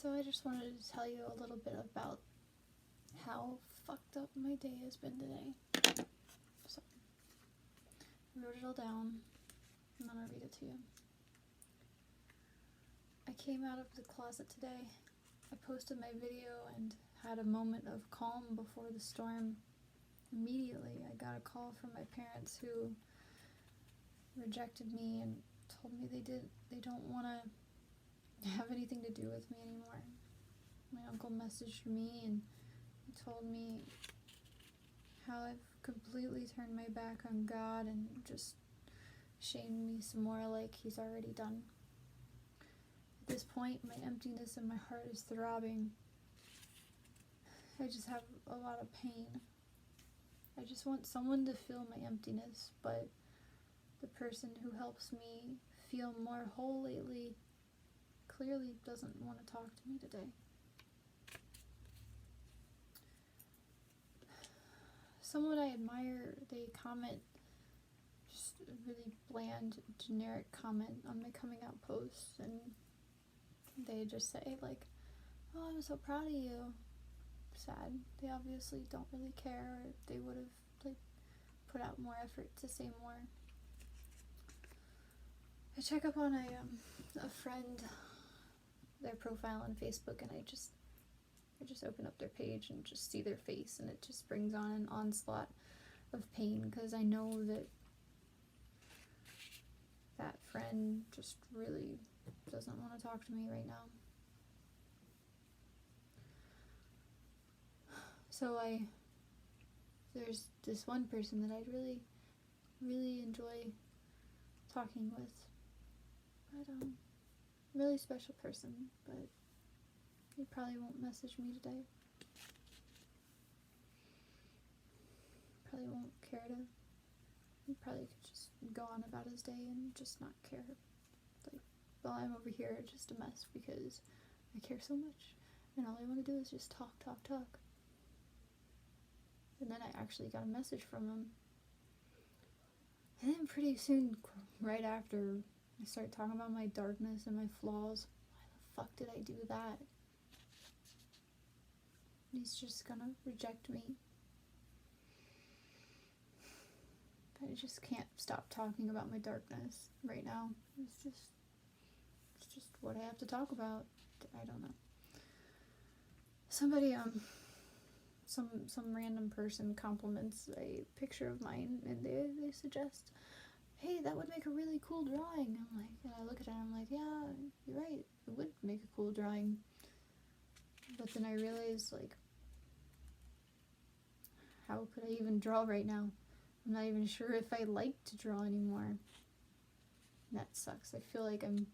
So I just wanted to tell you a little bit about how fucked up my day has been today. So, I wrote it all down, and I'm gonna read it to you. I came out of the closet today. I posted my video and had a moment of calm before the storm. Immediately, I got a call from my parents who rejected me and told me they don't want to have anything to do with me anymore. My uncle messaged me and told me how I've completely turned my back on God and just shamed me some more like he's already done. At this point, my emptiness in my heart is throbbing. I just have a lot of pain. I just want someone to fill my emptiness, but the person who helps me feel more whole lately clearly doesn't want to talk to me today. Someone I admire, they comment just a really bland, generic comment on my coming out post, and they just say like, "Oh, I'm so proud of you." Sad. They obviously don't really care, or they would have like put out more effort to say more. I check up on a friend, their profile on Facebook, and I just open up their page and just see their face, and it just brings on an onslaught of pain because I know that friend just really doesn't want to talk to me right now. So there's this one person that I'd really, really enjoy talking with. But really special person, but he probably won't message me today. Probably won't care to. He probably could just go on about his day and just not care. Like, well, I'm over here just a mess because I care so much, and all I want to do is just talk. And then I actually got a message from him. And then pretty soon, right after, I started talking about my darkness and my flaws. Why the fuck did I do that? He's just gonna reject me. But I just can't stop talking about my darkness right now. It's just what I have to talk about. I don't know. Somebody, some random person compliments a picture of mine, and they suggest, "Hey, that would make a really cool drawing." I'm like, and I look at it and I'm like, yeah, you're right, it would make a cool drawing. But then I realized, like, how could I even draw right now? I'm not even sure if I like to draw anymore. And that sucks. I feel like I'm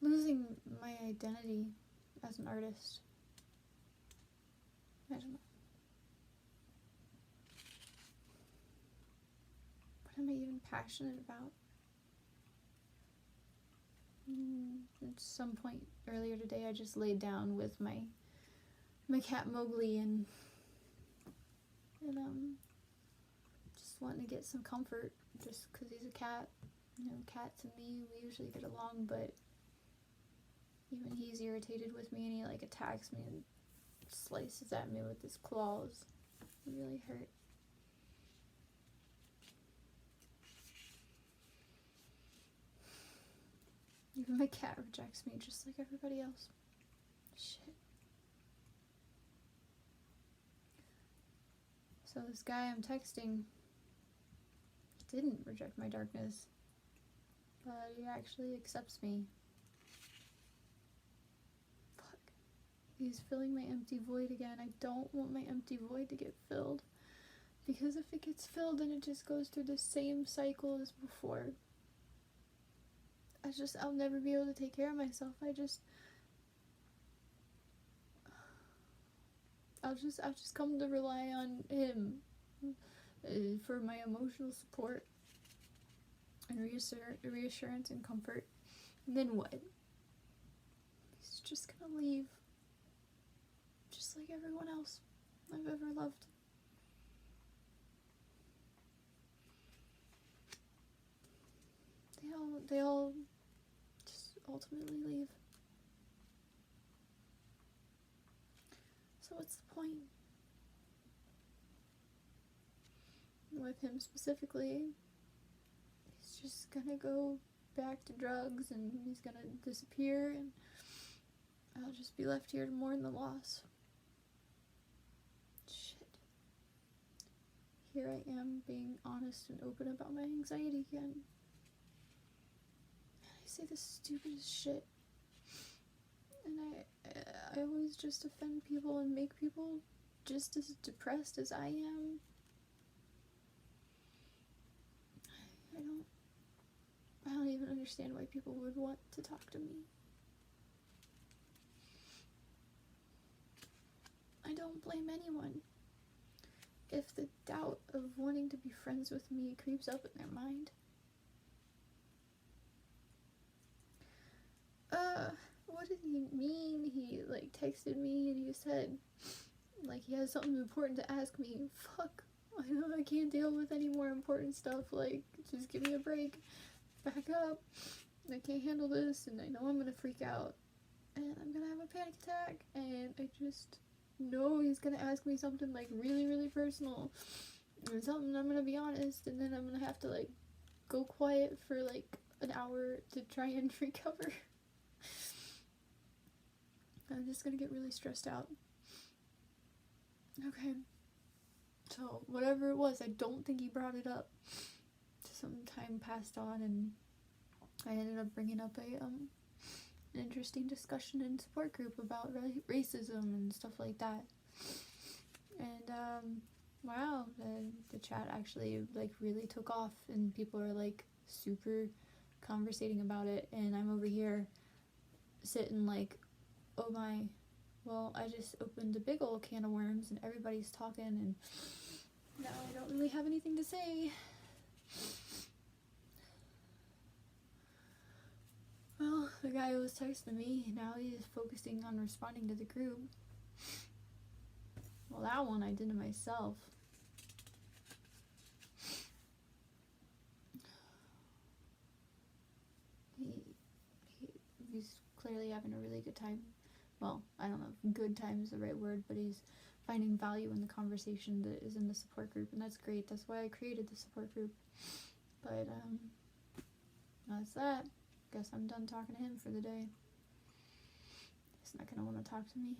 losing my identity as an artist. I don't know. What am I even passionate about? At some point earlier today, I just laid down with my cat Mowgli and just wanting to get some comfort, just because he's a cat. You know, cats and me, we usually get along, but even he's irritated with me, and he like attacks me and slices at me with his claws. It really hurt. Even my cat rejects me just like everybody else. Shit. So this guy I'm texting didn't reject my darkness, but he actually accepts me. Fuck. He's filling my empty void again. I don't want my empty void to get filled, because if it gets filled, then it just goes through the same cycle as before. I'll never be able to take care of myself. I'll just come to rely on him for my emotional support and reassurance and comfort. And then what? He's just gonna leave, just like everyone else I've ever loved. They all just ultimately leave. So what's the point? With him specifically, he's just gonna go back to drugs and he's gonna disappear, and I'll just be left here to mourn the loss. Shit. Here I am being honest and open about my anxiety again. I say the stupidest shit. And I always just offend people and make people just as depressed as I am. I don't even understand why people would want to talk to me. I don't blame anyone if the doubt of wanting to be friends with me creeps up in their mind. What did he mean? He, texted me and he said, he has something important to ask me. Fuck. I know I can't deal with any more important stuff, just give me a break. Back up. I can't handle this, and I know I'm gonna freak out. And I'm gonna have a panic attack, and I just know he's gonna ask me something, really, really personal. Or something I'm gonna be honest, and then I'm gonna have to, go quiet for, an hour to try and recover. I'm just gonna get really stressed out. Okay. So, whatever it was, I don't think he brought it up. Some time passed on, and I ended up bringing up an interesting discussion in support group about racism and stuff like that. And, wow, the chat actually, really took off, and people are, super conversating about it, and I'm over here sitting oh my, well, I just opened a big old can of worms, and everybody's talking, and now I don't really have anything to say. Well, the guy who was texting me, now he's focusing on responding to the group. Well, that one I did to myself. He's clearly having a really good time. Well, I don't know if good time is the right word, but he's finding value in the conversation that is in the support group, and that's great. That's why I created the support group. But, that's that. Guess I'm done talking to him for the day. He's not gonna want to talk to me.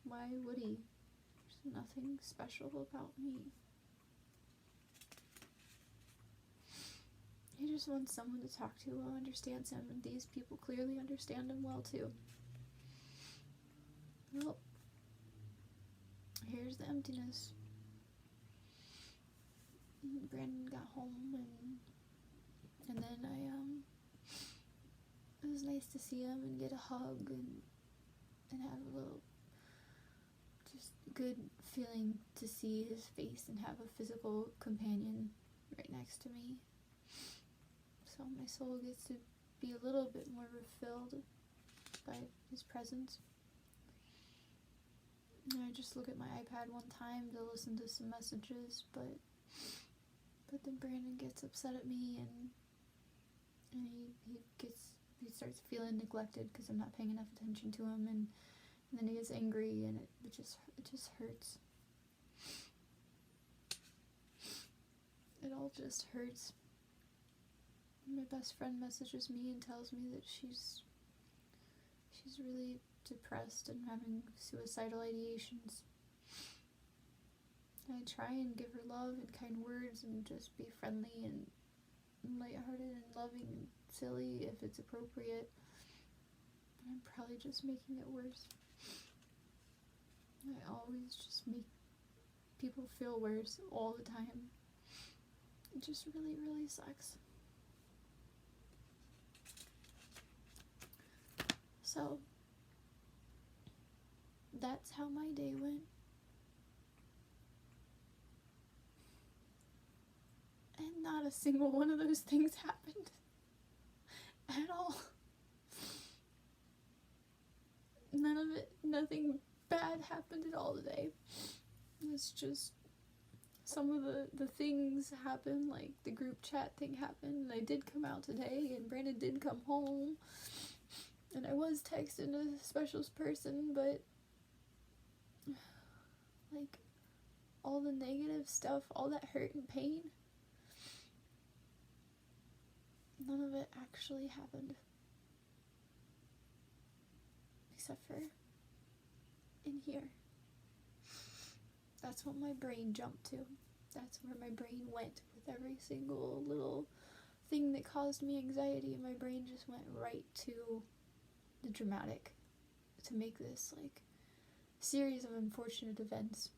Why would he? There's nothing special about me. He just wants someone to talk to who understands him, and these people clearly understand him well too. Well, here's the emptiness. Brandon got home, and then it was nice to see him and get a hug and have a little just good feeling to see his face and have a physical companion right next to me. So my soul gets to be a little bit more refilled by his presence. And I just look at my iPad one time to listen to some messages, but then Brandon gets upset at me, and he starts feeling neglected because I'm not paying enough attention to him, and then he gets angry, and it just hurts. It all just hurts. My best friend messages me and tells me that she's really depressed and having suicidal ideations. I try and give her love and kind words and just be friendly and lighthearted and loving and silly if it's appropriate. But I'm probably just making it worse. I always just make people feel worse all the time. It just really, really sucks. So, that's how my day went. And not a single one of those things happened at all. None of it, nothing bad happened at all today. It's just some of the things happened, like the group chat thing happened, and I did come out today, and Brandon did come home, and I was texting a special person, but like, all the negative stuff, all that hurt and pain, none of it actually happened. Except for in here. That's what my brain jumped to. That's where my brain went with every single little thing that caused me anxiety. My brain just went right to the dramatic, to make this, like, series of unfortunate events.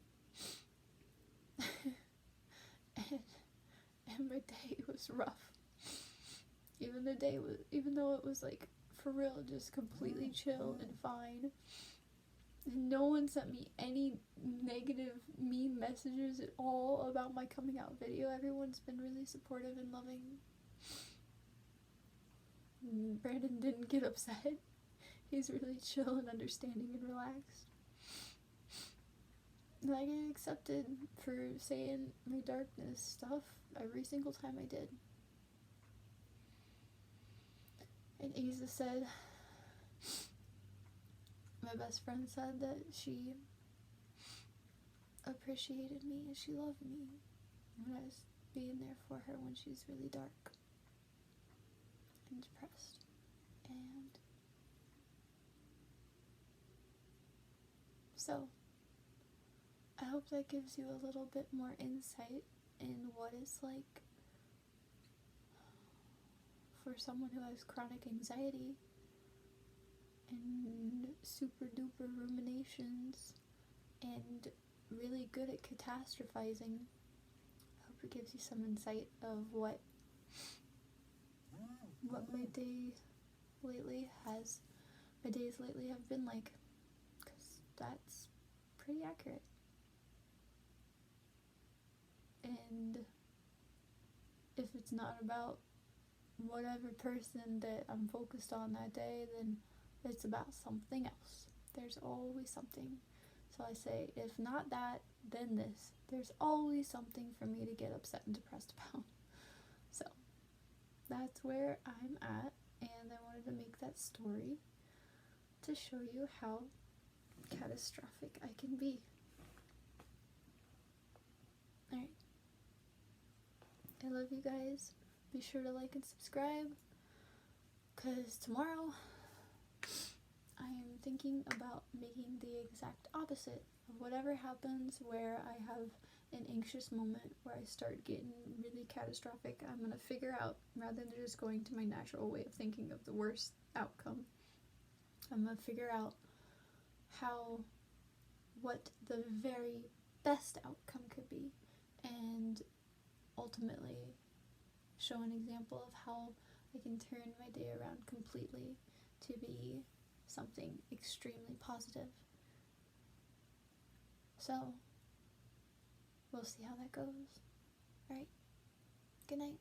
and my day was rough. Even though it was, like, for real, just completely chill and fine. And no one sent me any negative, mean messages at all about my coming out video. Everyone's been really supportive and loving. Brandon didn't get upset. He's really chill and understanding and relaxed. And I get accepted for saying my darkness stuff every single time I did. And Isa said, my best friend said that she appreciated me and she loved me when I was being there for her when she's really dark and depressed. And so, I hope that gives you a little bit more insight in what it's like for someone who has chronic anxiety and super duper ruminations and really good at catastrophizing. I hope it gives you some insight of what my days lately have been like, because that's pretty accurate. And if it's not about whatever person that I'm focused on that day, then it's about something else. There's always something. So I say, if not that, then this. There's always something for me to get upset and depressed about. So that's where I'm at, and I wanted to make that story to show you how catastrophic I can be. Alright. I love you guys. Be sure to like and subscribe, because tomorrow I am thinking about making the exact opposite of whatever happens where I have an anxious moment where I start getting really catastrophic. I'm going to figure out, rather than just going to my natural way of thinking of the worst outcome, I'm going to figure out what the very best outcome could be, and ultimately show an example of how I can turn my day around completely to be something extremely positive. So, we'll see how that goes. Alright, good night.